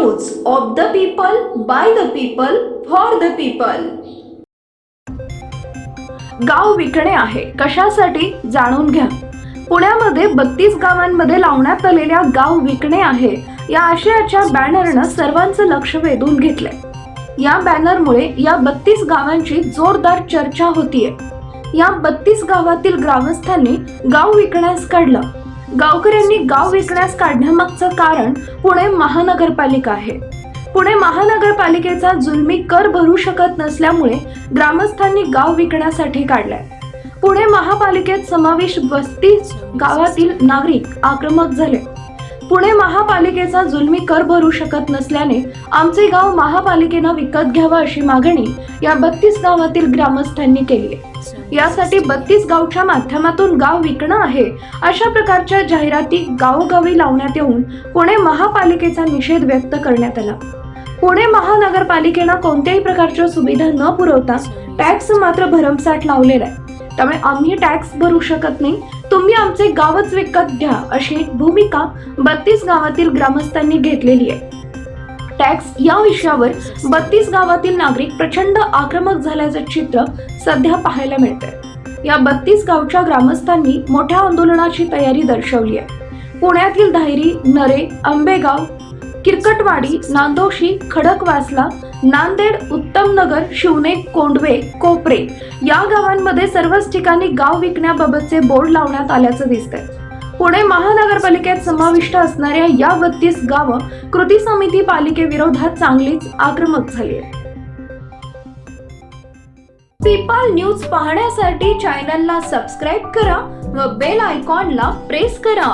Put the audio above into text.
News of the people, by the people, for the people. गाव विकणे आहे कशासाठी जाणून घ्या। पुण्यामध्ये 32 गावांमध्ये लावण्यात आलेल्या गाव विकणे आहे या आशयाच्या बॅनरनं सर्वांचं लक्ष वेधून घेतलंय। या बॅनरमुळे या 32 गावांची जोरदार चर्चा होतीये। या 32 गावातील ग्रामस्थांनी गाव विकण्यास काढलं। गावकऱ्यांनी गाव विकण्यास काढण्यामागचं कारण पुणे महानगरपालिका आहे। पुणे महानगरपालिकेचा जुलमी कर भरू शकत नसल्यामुळे ग्रामस्थांनी गाव विकण्यासाठी काढलाय। पुणे महापालिकेत समावेश 32 गावातील नागरिक आक्रमक झाले। पुणे महापालिकेचा जुलमी कर भरू शकत नसल्याने आमचे गाव महापालिकेनं विकत घ्यावं अशी मागणी या 32 गावातील ग्रामस्थांनी केली आहे। यासाठी 32 गावच्या माध्यमातून गाव विकणं आहे अशा प्रकारच्या जाहिराती गावोगावी लावण्यात येऊन पुणे महापालिकेचा निषेध व्यक्त करण्यात आला। पुणे महानगरपालिकेनं कोणत्याही प्रकारच्या सुविधा न पुरवता टॅक्स मात्र भरमसाठ लावलेला आहे। त्यामुळे आम्ही टॅक्स भरू शकत नाही, तुम्ही आमचे गावच विकत घ्या अशी भूमिका 32 गावातील ग्रामस्थांनी घेतलेली आहे। टॅक्स या विषयावर 32 गावातील नागरिक प्रचंड आक्रमक झाल्याचं चित्र सध्या पाहायला मिळतंय। या 32 गावच्या ग्रामस्थांनी मोठ्या आंदोलनाची तयारी दर्शवली आहे। पुण्यातील धायरी, नरे, आंबेगाव, किरकटवाडी, नांदोशी, खडकवासला, नांदेड, उत्तमनगर, शिवणे, कोंडवे, कोपरे या गावांमध्ये सर्वच ठिकाणी गाव विकण्याबाबतचे बोर्ड लावण्यात आल्याचं दिसतंय। पुणे महानगरपालिकेत समाविष्ट असणाऱ्या या 32 गावं कृती समिती पालिकेविरोधात चांगलीच आक्रमक झाली आहे। पीपल न्यूज पाहण्यासाठी चॅनलला सबस्क्राईब करा व बेल आयकॉनला प्रेस करा।